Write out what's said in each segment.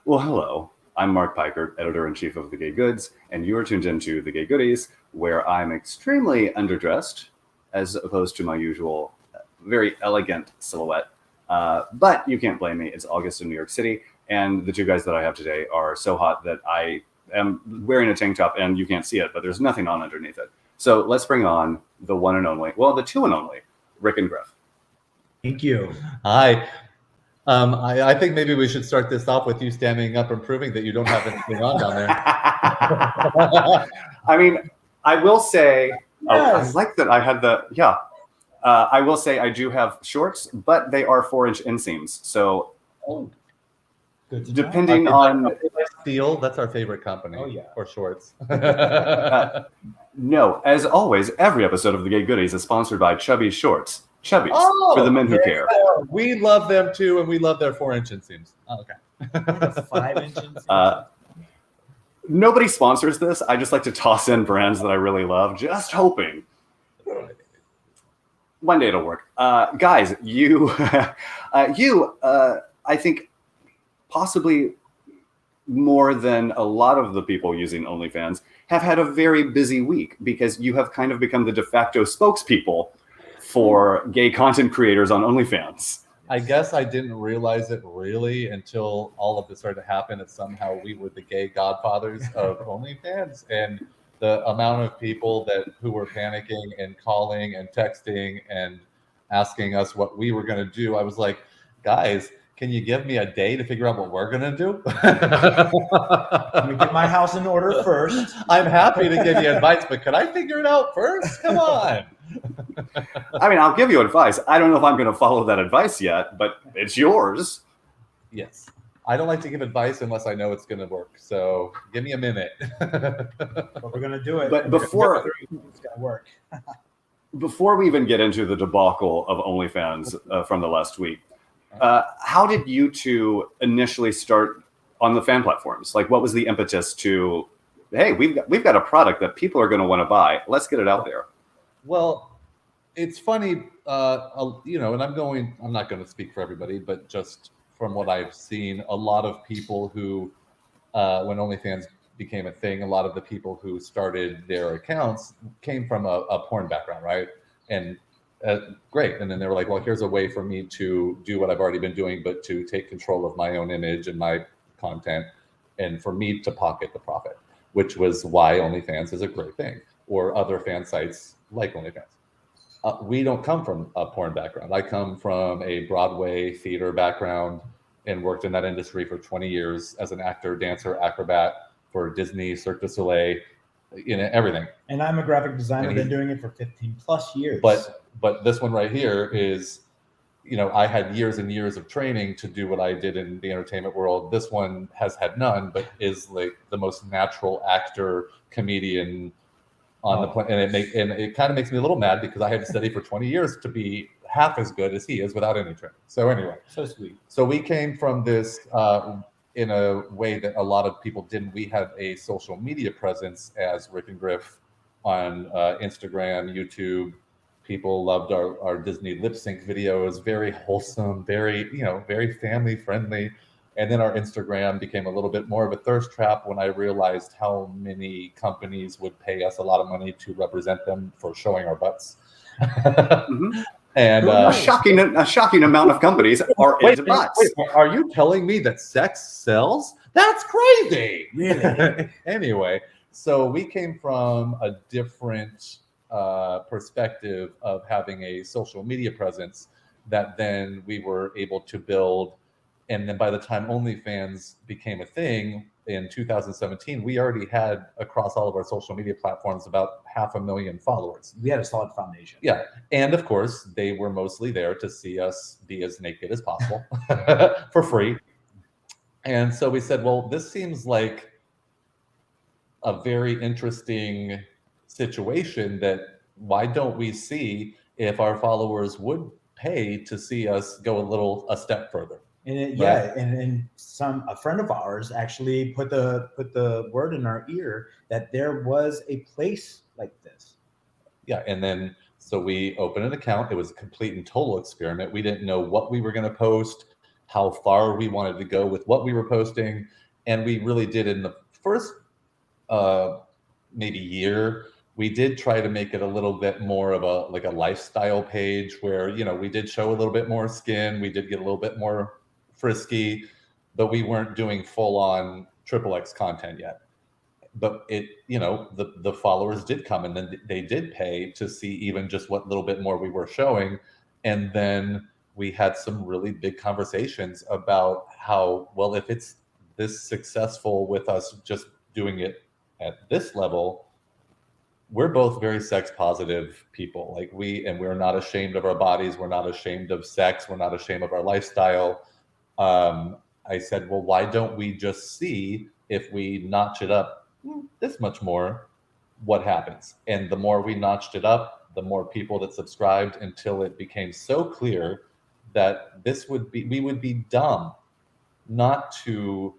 Well, hello. I'm Mark Pikert, editor-in-chief of The Gay Goods, and you are tuned into The Gay Goodies, where I'm extremely underdressed, as opposed to my usual very elegant silhouette. But you can't blame me. It's August in New York City, and the two guys that I have today are so hot that I am wearing a tank top, and you can't see it, but there's nothing on underneath it. So let's bring on the one and only, well, the two and only, Rick and Griff. Thank you. Hi. I think maybe we should start this off with you standing up and proving that you don't have anything on down there. I mean, I will say, I like that I had the, I will say I do have shorts, but they are 4-inch inseams. So, Good depending on... Steel, that's our favorite company. Oh, yeah. For shorts. No, as always, every episode of The Gay Goodies is sponsored by Chubby's Shorts. Chubby's, for the men who care. We love them too, and we love their 4-inch inseams. Oh, okay. 5-inch inseams. Nobody sponsors this. I just like to toss in brands that I really love, just hoping. One day it'll work. Guys, you, I think possibly more than a lot of the people using OnlyFans have had a very busy week because you have kind of become the de facto spokespeople for gay content creators on OnlyFans. I guess I didn't realize it really until all of this started to happen, that somehow we were the gay godfathers of OnlyFans, and the amount of people who were panicking and calling and texting and asking us what we were going to do. I was like, guys, can you give me a day to figure out what we're going to do? Let me get my house in order first. I'm happy to give you advice, but can I figure it out first? Come on. I mean, I'll give you advice. I don't know if I'm going to follow that advice yet, but it's yours. Yes. I don't like to give advice unless I know it's going to work. So give me a minute. But we're going to do it. But before it's going to work. Before we even get into the debacle of OnlyFans from the last week, how did you two initially start on the fan platforms? Like, what was the impetus to, hey, we've got a product that people are going to want to buy. Let's get it out there. Well, it's funny, and I'm not going to speak for everybody, but just from what I've seen, a lot of people who, when OnlyFans became a thing, a lot of the people who started their accounts came from a porn background, right? And great. And then they were like, well, here's a way for me to do what I've already been doing, but to take control of my own image and my content, and for me to pocket the profit, which was why OnlyFans is a great thing, or other fan sites like OnlyFans. We don't come from a porn background. I come from a Broadway theater background and worked in that industry for 20 years as an actor, dancer, acrobat for Disney, Cirque du Soleil, everything. And I'm a graphic designer, been doing it for 15 plus years. But this one right here is, I had years and years of training to do what I did in the entertainment world. This one has had none, but is like the most natural actor, comedian on the planet. And it kind of makes me a little mad because I had to study for 20 years to be half as good as he is without any training. So anyway. So sweet. So we came from this in a way that a lot of people didn't. We had a social media presence as Rick and Griff on Instagram, YouTube. People loved our Disney lip sync videos, very wholesome, very family friendly. And then our Instagram became a little bit more of a thirst trap when I realized how many companies would pay us a lot of money to represent them for showing our butts. Mm-hmm. And a shocking amount of companies are into butts. Wait, are you telling me that sex sells? That's crazy. Really? Anyway, so we came from a different perspective of having a social media presence that then we were able to build. And then by the time OnlyFans became a thing in 2017, we already had across all of our social media platforms about 500,000 followers. We had a solid foundation. Yeah. And of course, they were mostly there to see us be as naked as possible for free. And so we said, well, this seems like a very interesting situation that why don't we see if our followers would pay to see us go a step further? And and a friend of ours actually put the word in our ear that there was a place like this. Yeah, and then so we opened an account. It was a complete and total experiment. We didn't know what we were going to post, how far we wanted to go with what we were posting. And we really did in the first maybe year, we did try to make it a little bit more of a lifestyle page where, you know, we did show a little bit more skin, we did get a little bit more frisky, but we weren't doing full on XXX content yet. But it, you know, the followers did come, and then they did pay to see even just what little bit more we were showing. And then we had some really big conversations about how, well, if it's this successful with us just doing it at this level, we're both very sex positive people. Like we're not ashamed of our bodies. We're not ashamed of sex. We're not ashamed of our lifestyle. I said, well, why don't we just see if we notch it up this much more, what happens? And the more we notched it up, the more people that subscribed, until it became so clear that we would be dumb not to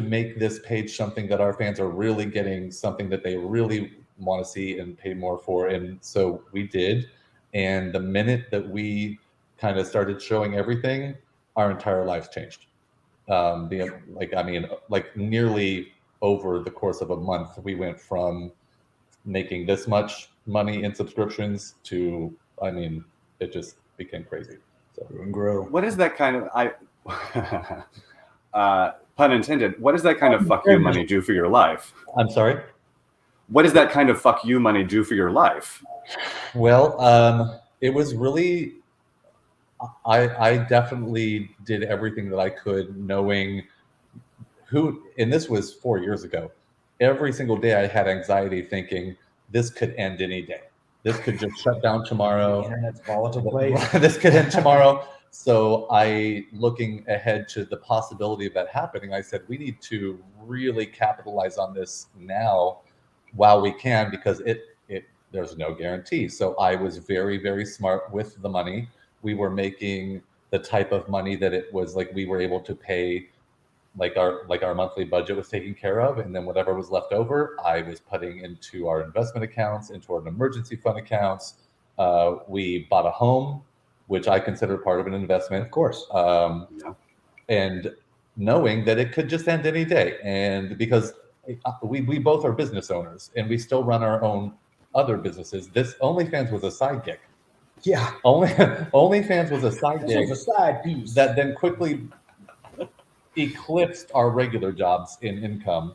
make this page something that our fans are really getting, something that they really want to see and pay more for. And so we did. And the minute that we kind of started showing everything, our entire lives changed. Nearly over the course of a month, we went from making this much money in subscriptions to, I mean, it just became crazy. So and grow. What is that kind of pun intended? What does that kind of fuck you money do for your life? I'm sorry? What does that kind of fuck you money do for your life? Well, it was really, I definitely did everything that I could, knowing who, and this was 4 years ago. Every single day I had anxiety thinking this could end any day. This could just shut down tomorrow. The internet's volatile place. This could end tomorrow. So looking ahead to the possibility of that happening, I said, we need to really capitalize on this now while we can, because there's no guarantee. So I was very, very smart with the money. We were making the type of money that it was like we were able to pay, like our monthly budget was taken care of, and then whatever was left over, I was putting into our investment accounts, into our emergency fund accounts. We bought a home, which I consider part of an investment, Of course. And knowing that it could just end any day, and because we both are business owners and we still run our own other businesses. This OnlyFans was a side gig. Yeah. OnlyFans was a side This gig was a side piece. that then quickly eclipsed our regular jobs in income.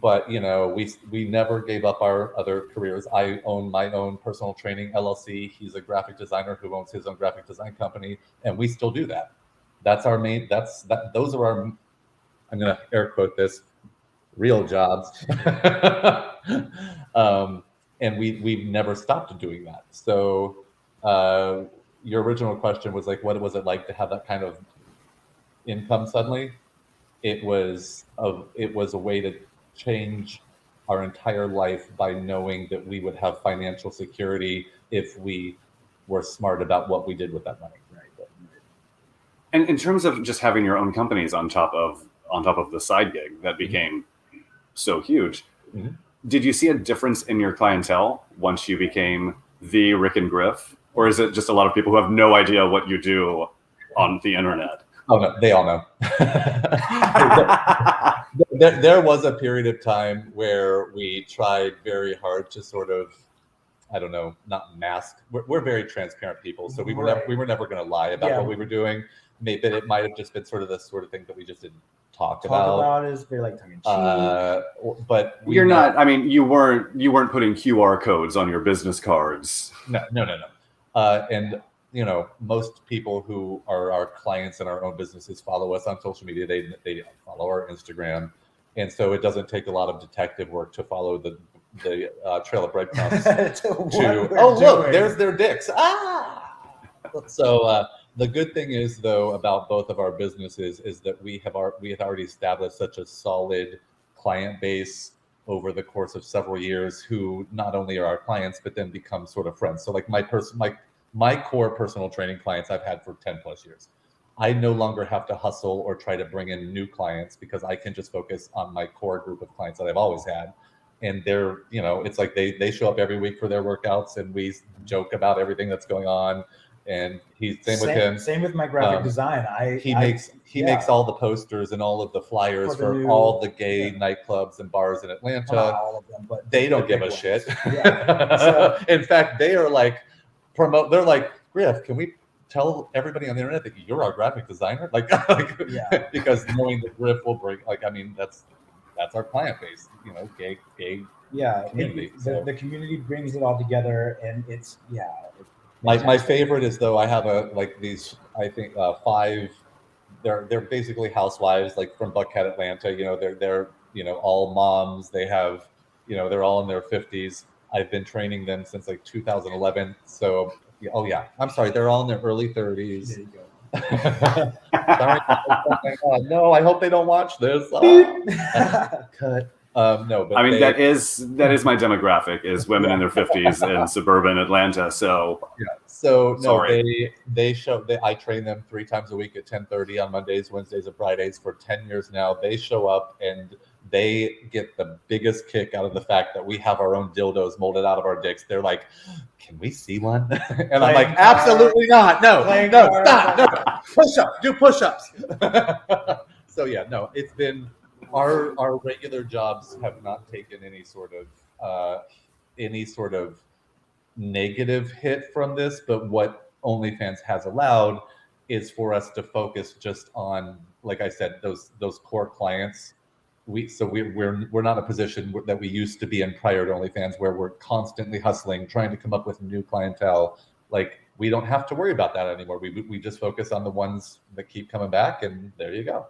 But you know, we never gave up our other careers. I own my own personal training LLC. He's a graphic designer who owns his own graphic design company, and we still do that. That's our main. Those are our. I'm gonna air quote this, real jobs. And we've never stopped doing that. So your original question was like, what was it like to have that kind of income suddenly? It was a way to change our entire life by knowing that we would have financial security if we were smart about what we did with that money. Right. And in terms of just having your own companies on top of the side gig that became so huge, did you see a difference in your clientele once you became the Rick and Griff? Or is it just a lot of people who have no idea what you do on the internet? Oh, no, they all know. There was a period of time where we tried very hard to sort of, I don't know, not mask. We're very transparent people, so we were never going to lie about what we were doing. Maybe it might have just been sort of the sort of thing that we just didn't talk about. Is very like tongue in cheek. But you're not. I mean, you weren't putting QR codes on your business cards. No. And you know, most people who are our clients in our own businesses follow us on social media. They follow our Instagram, and so it doesn't take a lot of detective work to follow the trail of breadcrumbs. Look, there's their dicks. So the good thing is, though, about both of our businesses is that we had already established such a solid client base over the course of several years, who not only are our clients but then become sort of friends. So like my core personal training clients I've had for 10 plus years. I no longer have to hustle or try to bring in new clients because I can just focus on my core group of clients that I've always had. And they're, you know, it's like they show up every week for their workouts, and we joke about everything that's going on. and same with him. Same with my graphic design. He makes all the posters and all in flyers for all the gay nightclubs and bars in Atlanta. Well, not all of them, but they don't give a shit. Yeah. So, in fact, they are like they're like, Griff, can we tell everybody on the internet that you're our graphic designer? Because knowing that Griff will bring, that's our client base, gay community. The community brings it all together, and it's My favorite is, though, I have these, I think 5. They're basically housewives, like from Buckhead, Atlanta. They're all moms. They have, they're all in their 50s. I've been training them since 2011. So, I'm sorry, they're all in their early 30s. There you go. Sorry. No, I hope they don't watch this. Cut. No, but that is my demographic, is women in their 50s in suburban Atlanta. So I train them 3 times a week at 10:30 on Mondays, Wednesdays, and Fridays for 10 years now. They show up and they get the biggest kick out of the fact that we have our own dildos molded out of our dicks. They're like, "Can we see one?" And I'm like, "Absolutely not. No, stop. No. Push-ups. Do push-ups." So it's been our regular jobs have not taken any sort of negative hit from this, but what OnlyFans has allowed is for us to focus just on, like I said, those core clients. We're not in a position that we used to be in prior to OnlyFans, where we're constantly hustling, trying to come up with new clientele. We don't have to worry about that anymore. We just focus on the ones that keep coming back, and there you go.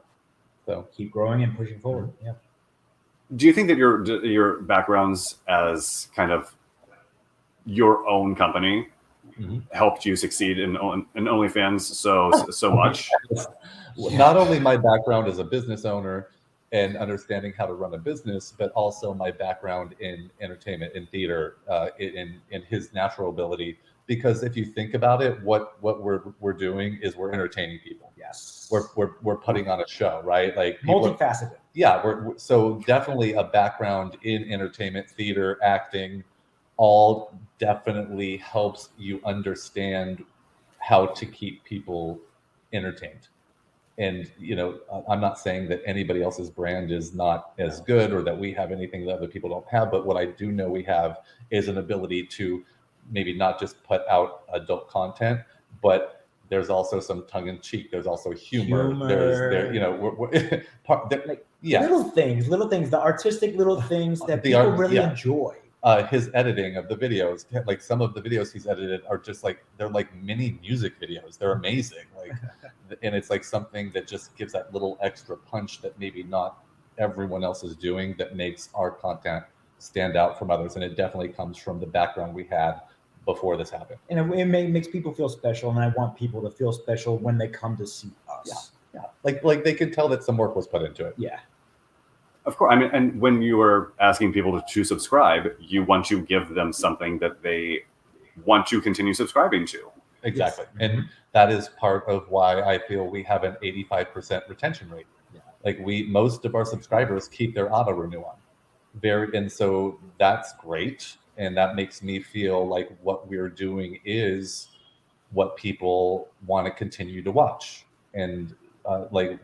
So keep growing and pushing forward. Yeah. Do you think that your backgrounds as kind of your own company helped you succeed in OnlyFans so much? Not only my background as a business owner and understanding how to run a business, but also my background in entertainment, in theater, in his natural ability. Because if you think about it, what we're doing is we're entertaining people. Yes, we're putting on a show, right? Multifaceted. So definitely a background in entertainment, theater, acting, all definitely helps you understand how to keep people entertained. And I'm not saying that anybody else's brand is not as good or that we have anything that other people don't have, but what I do know we have is an ability to maybe not just put out adult content, but there's also some tongue-in-cheek. There's also humor. Little things, the artistic little things that people really enjoy. His editing of the videos, like some of the videos he's edited are just they're like mini music videos. They're amazing. And it's something that just gives that little extra punch that maybe not everyone else is doing, that makes our content stand out from others. And it definitely comes from the background we had before this happened. And it makes people feel special, and I want people to feel special when they come to see us. Yeah. Like they can tell that some work was put into it. Yeah. Of course. And when you are asking people to subscribe, you want to give them something that they want to continue subscribing to. Exactly. Yes. And that is part of why I feel we have an 85% retention rate. Yeah. Most of our subscribers keep their auto renew on. And so that's great. And that makes me feel like what we're doing is what people want to continue to watch. And I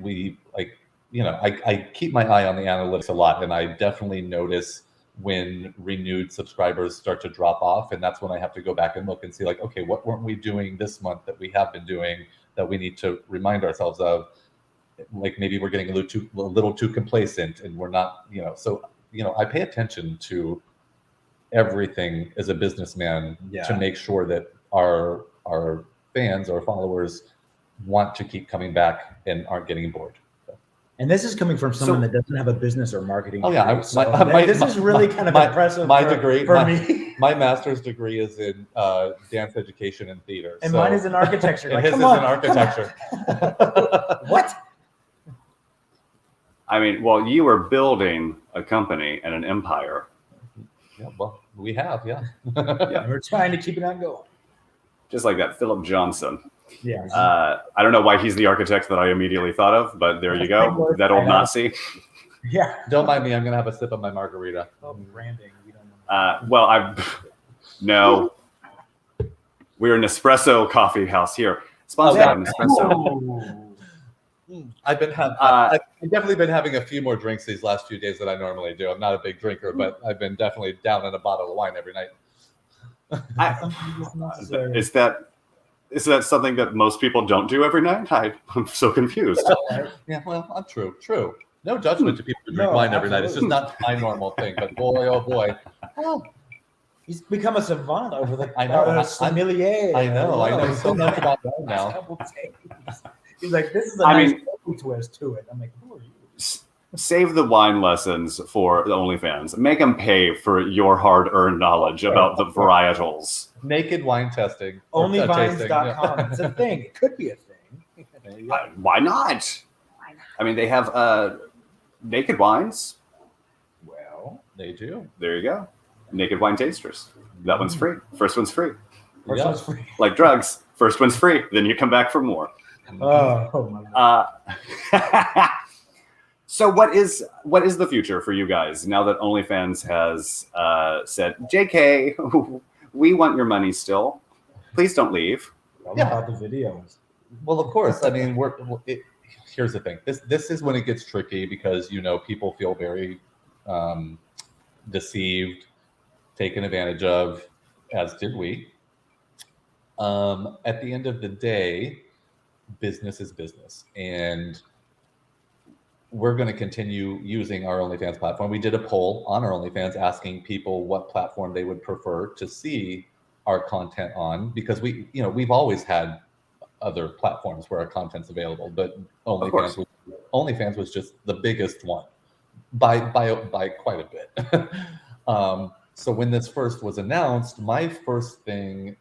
keep my eye on the analytics a lot, and I definitely notice when renewed subscribers start to drop off. And that's when I have to go back and look and see okay, what weren't we doing this month that we have been doing that we need to remind ourselves of? Maybe we're getting a little too complacent, and we're not, I pay attention to everything as a businessman to make sure that our fans, our followers, want to keep coming back and aren't getting bored. And this is coming from someone that doesn't have a business or marketing. Oh yeah, this is really kind of impressive. My degree, for me. My master's degree is in dance education and theater, and mine is in architecture. And his is in architecture. What? I mean, well, you are building a company and an empire. Yeah, well, we have, yeah. We're trying to keep it on going. Just like that, Philip Johnson. Yeah. I don't know why he's the architect that I immediately thought of, but there you go. That old Nazi. Yeah. Don't mind me. I'm gonna have a sip of my margarita. Oh, branding. We don't no. We're an espresso coffee house here. Sponsored by Nespresso. I've definitely been having a few more drinks these last few days than I normally do. I'm not a big drinker, but I've been definitely down in a bottle of wine every night. Is that something that most people don't do every night? I'm so confused. Yeah, well, I'm true. No judgment to people who drink wine every night. It's just not my normal thing. But boy, oh boy. Oh, he's become a savant over the I know. sommelier. I know so much about wine now. He's like, this is a nice twist to it. I'm like, who are you? Save the wine lessons for the OnlyFans. Make them pay for your hard-earned knowledge about the varietals. Naked wine testing. Onlyvines.com. It's a thing. It could be a thing. Why not? I mean, they have naked wines. Well, they do. There you go. Naked wine tasters. That one's free. First one's free. First one's free. Like drugs. First one's free. Then you come back for more. Oh my God. So what is the future for you guys now that OnlyFans has said, JK, we want your money still. Please don't leave. About the videos. Well, of course. I mean, here's the thing. This is when it gets tricky because, people feel very deceived, taken advantage of, as did we. At the end of the day, business is business, and we're going to continue using our OnlyFans platform. We did a poll on our OnlyFans asking people what platform they would prefer to see our content on, because we've always had other platforms where our content's available, but OnlyFans was just the biggest one by quite a bit. So when this first was announced, my first thing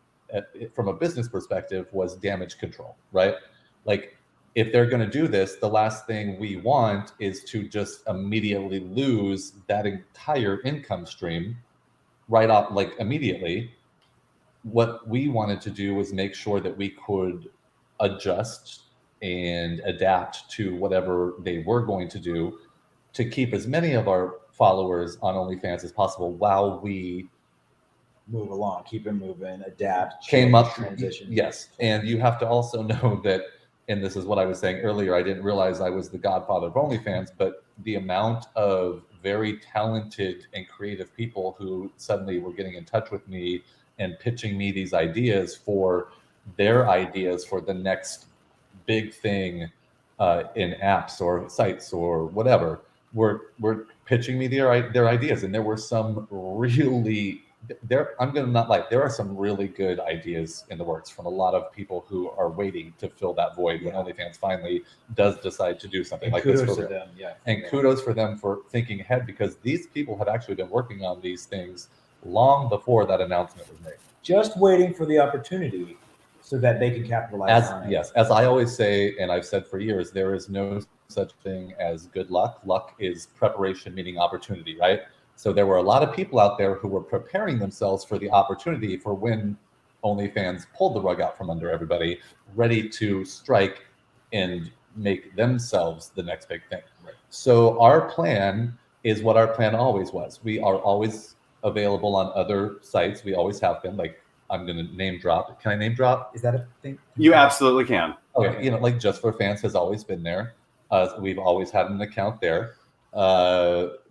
from a business perspective was damage control, right? Like, if they're going to do this, the last thing we want is to just immediately lose that entire income stream right off, like immediately. What we wanted to do was make sure that we could adjust and adapt to whatever they were going to do to keep as many of our followers on OnlyFans as possible while we move along, keep it moving, adapt, transition. Yes. And you have to also know that, and this is what I was saying earlier, I didn't realize I was the godfather of OnlyFans, but the amount of very talented and creative people who suddenly were getting in touch with me and pitching me these ideas for their ideas for the next big thing in apps or sites or whatever, were pitching me their ideas. And there were some really I'm going to not lie, there are some really good ideas in the works from a lot of people who are waiting to fill that void when OnlyFans finally does decide to do something like this for them. And kudos for them for thinking ahead, because these people had actually been working on these things long before that announcement was made. Just waiting for the opportunity so that they can capitalize on it. Yes, as I always say, and I've said for years, there is no such thing as good luck. Luck is preparation meeting opportunity, right? So there were a lot of people out there who were preparing themselves for the opportunity for when OnlyFans pulled the rug out from under everybody, ready to strike and make themselves the next big thing. Right. So our plan is what our plan always was. We are always available on other sites. We always have been. Like, I'm going to name drop. Can I name drop? Is that a thing? You absolutely can. Okay, like Just for Fans has always been there. We've always had an account there.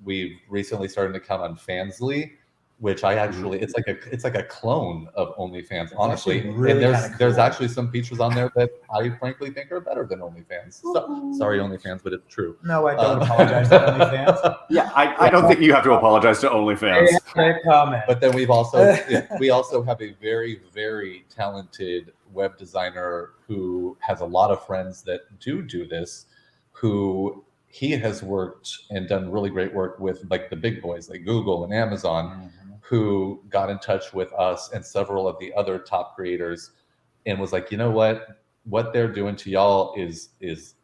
We've recently started an account on Fansly, which I actually it's like a clone of OnlyFans, honestly. Really, and there's actually some features on there that I frankly think are better than OnlyFans. So, sorry, OnlyFans, but it's true. No, I don't apologize to OnlyFans. Yeah, I don't think you have to apologize to OnlyFans. Great comment. But then we also have a very, very talented web designer who has a lot of friends that do this, who he has worked and done really great work with, like the big boys like Google and Amazon, who got in touch with us and several of the other top creators and was like, you know what they're doing to y'all is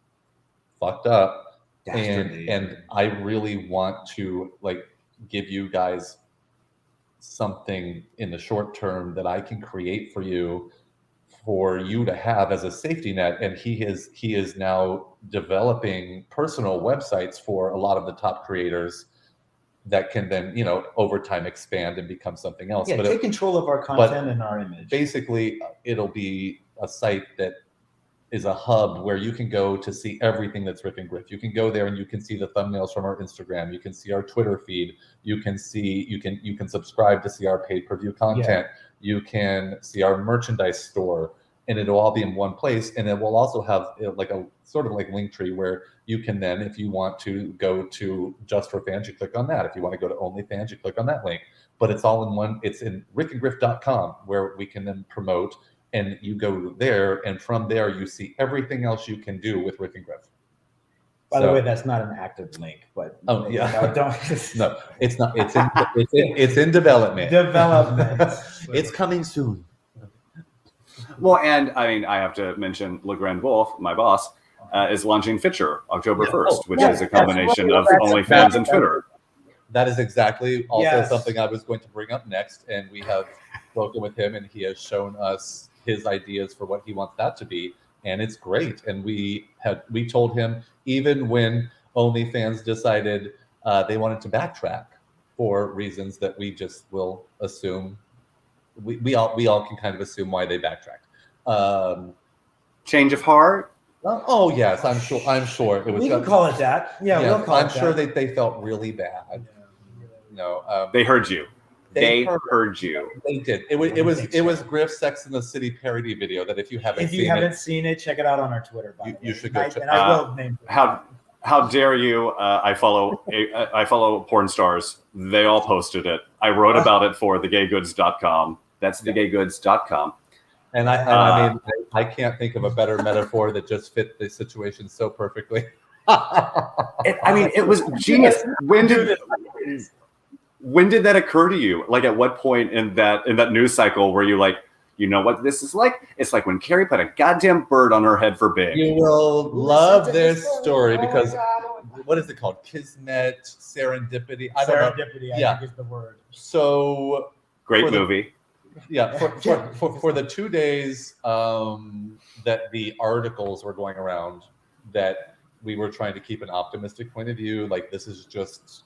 fucked up. And I really want to like give you guys something in the short term that I can create for you to have as a safety net. And he is now developing personal websites for a lot of the top creators that can then, over time expand and become something else. Yeah, but take control of our content and our image. Basically, it'll be a site that is a hub where you can go to see everything that's Rick and Griff. You can go there and you can see the thumbnails from our Instagram. You can see our Twitter feed. You can subscribe to see our pay-per-view content. You can see our merchandise store, and it'll all be in one place. And it will also have like a sort of like Linktree where you can then, if you want to go to Just for Fans, you click on that. If you want to go to OnlyFans, you click on that link. But it's all in one. It's in rickandgriff.com where we can then promote. And you go there, and from there you see everything else you can do with Rick and Griff. By the way, that's not an active link, but don't. No, it's not. It's in development. It's coming soon. Well, and I mean, I have to mention LeGrand Wolf, my boss, is launching Fitcher October 1st, which is a combination of OnlyFans and Twitter. That is exactly also something I was going to bring up next, and we have spoken with him, and he has shown us his ideas for what he wants that to be, and it's great. And we told him, even when OnlyFans decided they wanted to backtrack for reasons that we just will assume, we all can kind of assume why they backtracked. Change of heart. Oh yes, I'm sure it was. We can call it that. Yeah, we'll call it that. I'm sure they felt really bad. No, they heard you. They heard you. They did. It was Griff's Sex in the City parody video that if you haven't seen it, check it out on our Twitter. You should go check. And I will name it. How dare you? I follow porn stars. They all posted it. I wrote about it for thegaygoods.com. That's thegaygoods.com. And I mean, I can't think of a better metaphor that just fit the situation so perfectly. It was genius. When did that occur to you? Like, at what point in that news cycle were you like, you know what this is like? It's like when Carrie put a goddamn bird on her head for big. You will love this story because what is it called? Kismet, serendipity. I don't know. Serendipity, I think is the word. So great movie. For the 2 days that the articles were going around, that we were trying to keep an optimistic point of view, like this is just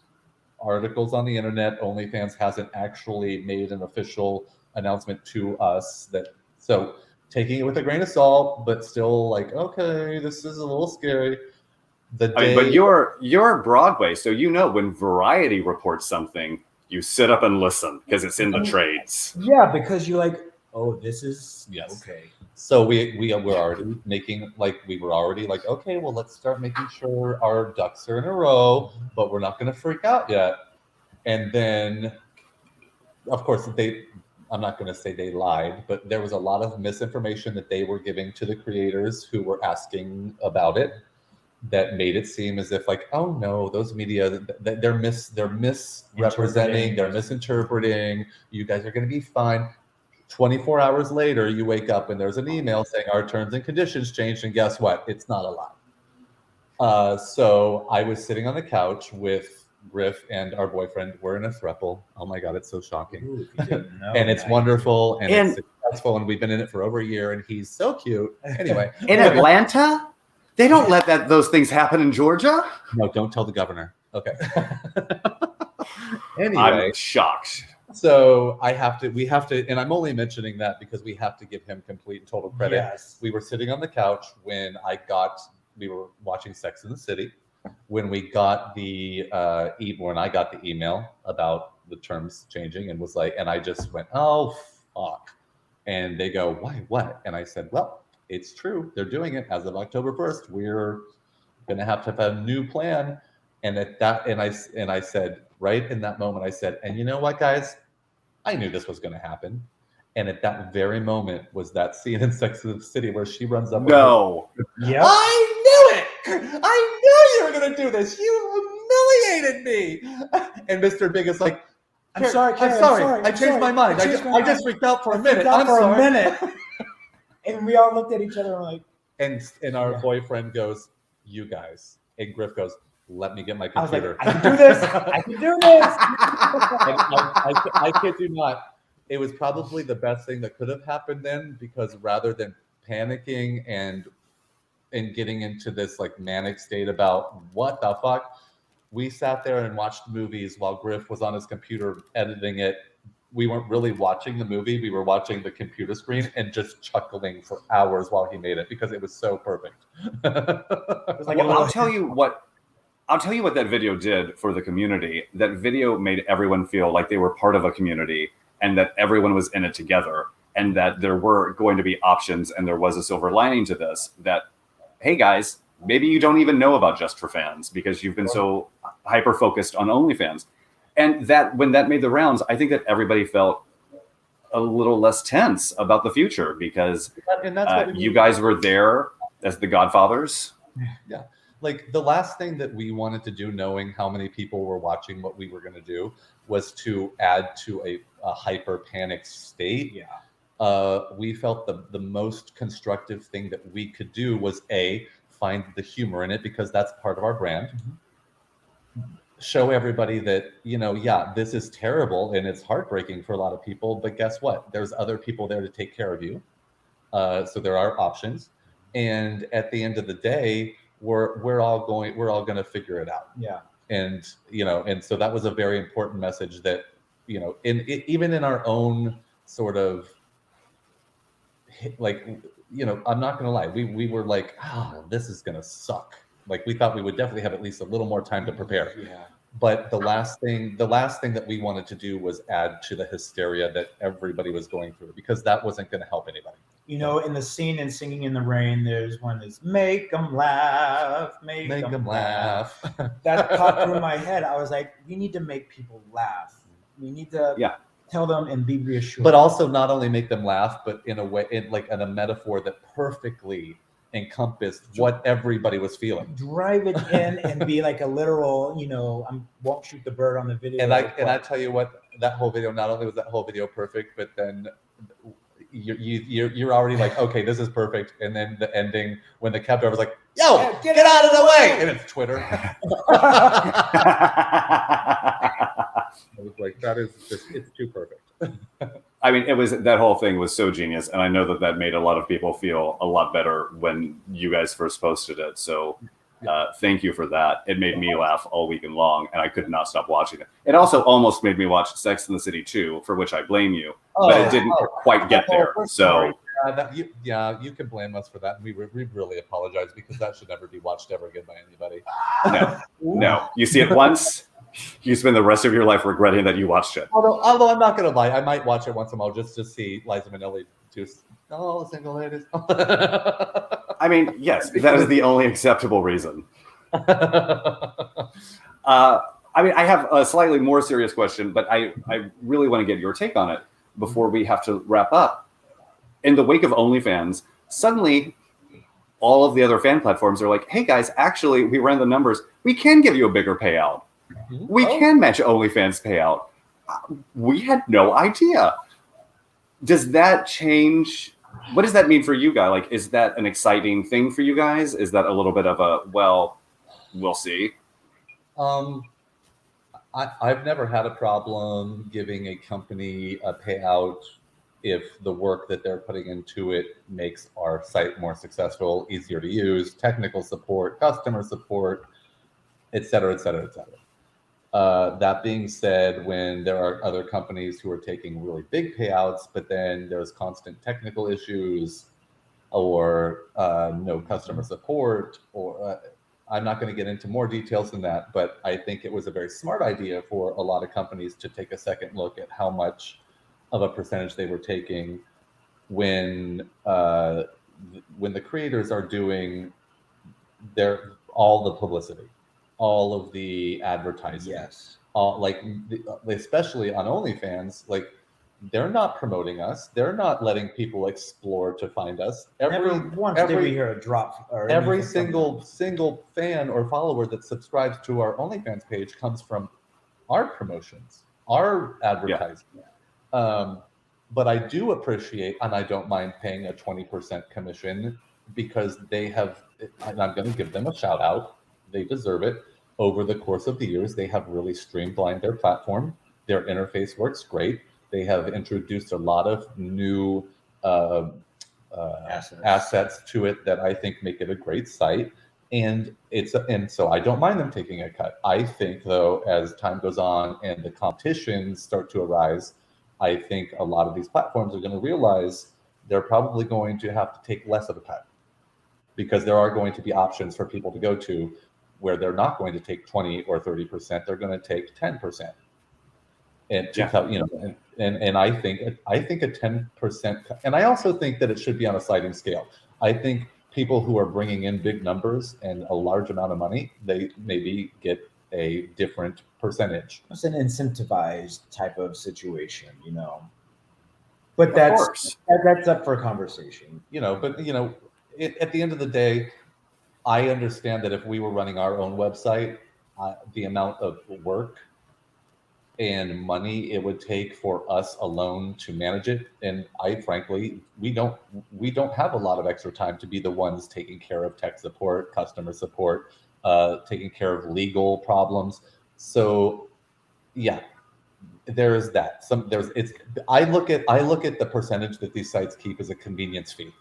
articles on the internet. OnlyFans hasn't actually made an official announcement to us, so taking it with a grain of salt, but still like, okay, this is a little scary. But you're Broadway, so when Variety reports something, you sit up and listen because it's in the trades. Yeah, because you're like, oh, this is okay. So we were already making okay, well, let's start making sure our ducks are in a row, but we're not going to freak out yet. And then, of course, I'm not going to say they lied, but there was a lot of misinformation that they were giving to the creators who were asking about it, that made it seem as if like, oh no, those media, they're misrepresenting, they're misinterpreting. You guys are going to be fine. 24 hours later, you wake up and there's an email saying our terms and conditions changed, and guess what? It's not a lie. So I was sitting on the couch with Griff and our boyfriend. We're in a throuple. Oh my God, it's so shocking. Ooh, if you didn't know, and it's wonderful and it's successful, and we've been in it for over a year, and he's so cute. Anyway, in Atlanta, they don't let those things happen in Georgia. No, don't tell the governor. Okay. Anyway, I'm shocked. So we have to, and I'm only mentioning that because we have to give him complete and total credit. Yes. We were sitting on the couch when we were watching Sex in the City, when we got when I got the email about the terms changing, and was like, and I just went, oh fuck. And they go, why, what? And I said, well, it's true. They're doing it as of October 1st. We're going to have a new plan. And I said, right in that moment, I said, and you know what, guys? I knew this was going to happen. And at that very moment was that scene in Sex and the City where she runs up. No. Yeah. I knew it. I knew you were going to do this. You humiliated me. And Mr. Big is like, I'm sorry. I changed my mind. I just freaked out for a minute. A minute. And we all looked at each other and like. And our boyfriend goes, you guys. And Griff goes, let me get my computer. I was like, I can do this. I can do this. I kid you not. It was probably the best thing that could have happened then, because rather than panicking and getting into this like manic state about what the fuck, we sat there and watched movies while Griff was on his computer editing it. We weren't really watching the movie. We were watching the computer screen and just chuckling for hours while he made it because it was so perfect. It was like Well, a little I'll tell you what that video did for the community. That video made everyone feel like they were part of a community and that everyone was in it together, and that there were going to be options and there was a silver lining to this, that, hey guys, maybe you don't even know about Just for Fans because you've been so hyper focused on OnlyFans. And that when that made the rounds, I think that everybody felt a little less tense about the future because and that's what you guys were there as the godfathers. Yeah. Like the last thing that we wanted to do, knowing how many people were watching what we were going to do, was to add to a hyper panic state. Yeah. We felt the most constructive thing that we could do was find the humor in it because that's part of our brand. Show everybody that, this is terrible and it's heartbreaking for a lot of people, but guess what? There's other people there to take care of you. So there are options. And at the end of the day, we're all going to figure it out. Yeah. And, and so that was a very important message that, even in our own sort of like, I'm not going to lie. We were like, this is going to suck. Like we thought we would definitely have at least a little more time to prepare. Yeah. But the last thing that we wanted to do was add to the hysteria that everybody was going through because that wasn't going to help anybody. In the scene in Singing in the Rain, there's one that's make them laugh, make them laugh. That popped through my head. I was like, we need to make people laugh. We need to tell them and be reassured. But also not only make them laugh, but in a way, in a metaphor that perfectly encompassed what everybody was feeling. Drive it in and be like a literal, I won't shoot the bird on the video. And I tell you what, that whole video, not only was that whole video perfect, but then you're already like, okay, this is perfect. And then the ending when the cab driver's like, yo, get out of the way, and it's Twitter. I was like, that is just, it's too perfect. I mean, that whole thing was so genius, and I know that made a lot of people feel a lot better when you guys first posted it. So thank you for that. It made me laugh all weekend long, and I could not stop watching it. It also almost made me watch Sex and the City 2, for which I blame you, but it didn't quite get there. So you can blame us for that. We really apologize because that should never be watched ever again by anybody. No. You see it once, you spend the rest of your life regretting that you watched it. Although I'm not going to lie, I might watch it once in a while just to see Liza Minnelli do single ladies. I mean, yes, that is the only acceptable reason. I mean, I have a slightly more serious question, but I really want to get your take on it before we have to wrap up. In the wake of OnlyFans, suddenly all of the other fan platforms are like, hey guys, actually, we ran the numbers. We can give you a bigger payout. We can match OnlyFans payout. We had no idea. Does that change? What does that mean for you guys? Like, is that an exciting thing for you guys? Is that a little bit of a, well, we'll see? I've never had a problem giving a company a payout if the work that they're putting into it makes our site more successful, easier to use, technical support, customer support, et cetera, et cetera, et cetera. That being said, when there are other companies who are taking really big payouts, but then there's constant technical issues or no customer support, or I'm not going to get into more details than that, but I think it was a very smart idea for a lot of companies to take a second look at how much of a percentage they were taking when the creators are doing all the publicity, all of the advertising. Yes. Especially on OnlyFans, like they're not promoting us. They're not letting people explore to find us. Never once did we hear a drop. Or every single fan or follower that subscribes to our OnlyFans page comes from our promotions, our advertising. Yeah. But I do appreciate, and I don't mind paying a 20% commission because they have, and I'm going to give them a shout out. They deserve it. Over the course of the years, they have really streamlined their platform. Their interface works great. They have introduced a lot of new assets to it that I think make it a great site. And so I don't mind them taking a cut. I think, though, as time goes on and the competitions start to arise, I think a lot of these platforms are going to realize they're probably going to have to take less of a cut, because there are going to be options for people to go to where they're not going to take 20 or 30%. They're going to take 10%. And and I think a 10%, and I also think that it should be on a sliding scale. I think people who are bringing in big numbers and a large amount of money, they maybe get a different percentage. It's an incentivized type of situation, But that's up for conversation, But at the end of the day, I understand that if we were running our own website, the amount of work and money it would take for us alone to manage it, and frankly, we don't have a lot of extra time to be the ones taking care of tech support, customer support, taking care of legal problems. So yeah, there is that. I look at the percentage that these sites keep as a convenience fee,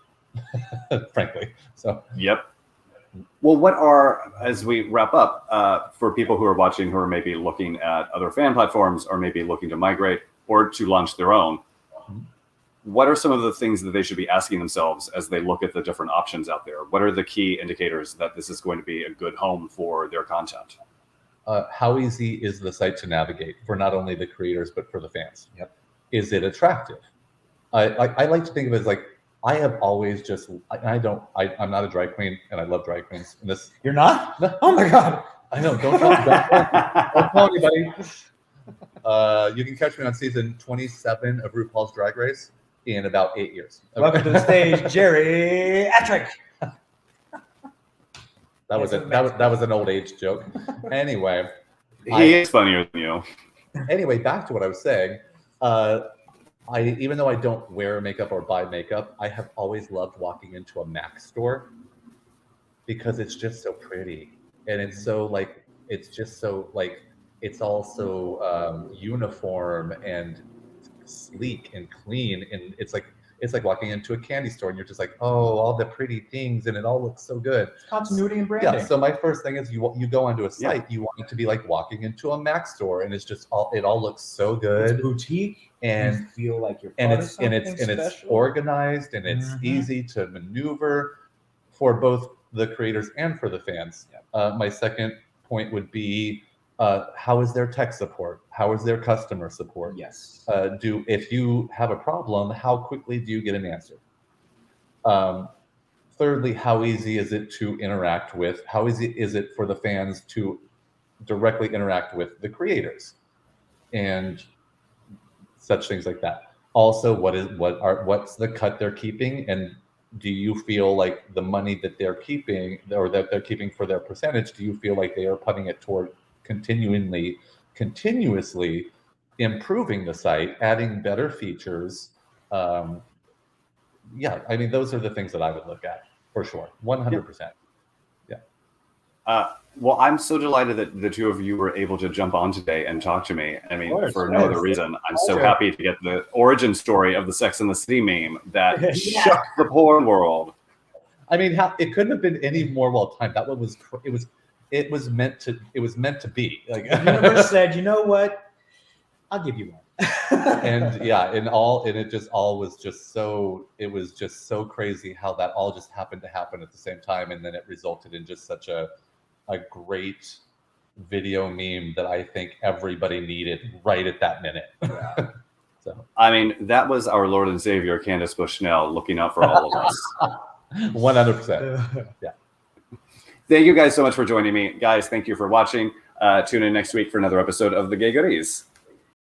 frankly. So yep. Well, as we wrap up, for people who are watching who are maybe looking at other fan platforms or maybe looking to migrate or to launch their own, what are some of the things that they should be asking themselves as they look at the different options out there? What are the key indicators that this is going to be a good home for their content? How easy is the site to navigate for not only the creators, but for the fans? Yep. Is it attractive? I like to think of it as like, I have always I'm not a drag queen, and I love drag queens. And You're not? No. Oh my God. I know. Don't tell anybody. You can catch me on season 27 of RuPaul's Drag Race in about 8 years. Okay. Welcome to the stage, Jerry Atrick. That was an old age joke. Anyway, he is funnier than you. Anyway, back to what I was saying. Even though I don't wear makeup or buy makeup, I have always loved walking into a MAC store because it's just so pretty, and it's all so uniform and sleek and clean, and it's like walking into a candy store and you're just like, oh, all the pretty things, and it all looks so good. It's continuity and branding. Yeah. So my first thing is you go onto a site, you want it to be like walking into a MAC store, and it's just it all looks so good. It's boutique, and you feel like you're it's organized, and it's easy to maneuver for both the creators and for the fans. Yeah. My second point would be, how is their tech support? How is their customer support? Yes. If you have a problem, how quickly do you get an answer? Thirdly, how easy is it to interact with? How easy is it for the fans to directly interact with the creators? And such things like that. Also, what's the cut they're keeping, and do you feel like the money that they're keeping, or that they're keeping for their percentage, do you feel like they are putting it toward continuously improving the site, adding better features? Yeah, I mean, those are the things that I would look at for sure, 100%. Yeah. Well, I'm so delighted that the two of you were able to jump on today and talk to me. I mean, for no other reason, I'm so happy to get the origin story of the Sex and the City meme that shook the porn world. I mean, it couldn't have been any more well timed. That one was it was meant to be. Like, the universe said, you know what? I'll give you one. And yeah, it was just so crazy how that all just happened to happen at the same time, and then it resulted in just such a great video meme that I think everybody needed right at that minute. Yeah. So I mean, that was our Lord and Savior Candace Bushnell looking out for all of us. 100%. Yeah. Thank you guys so much for joining me. Guys, thank you for watching. Tune in next week for another episode of The Gay Goodies.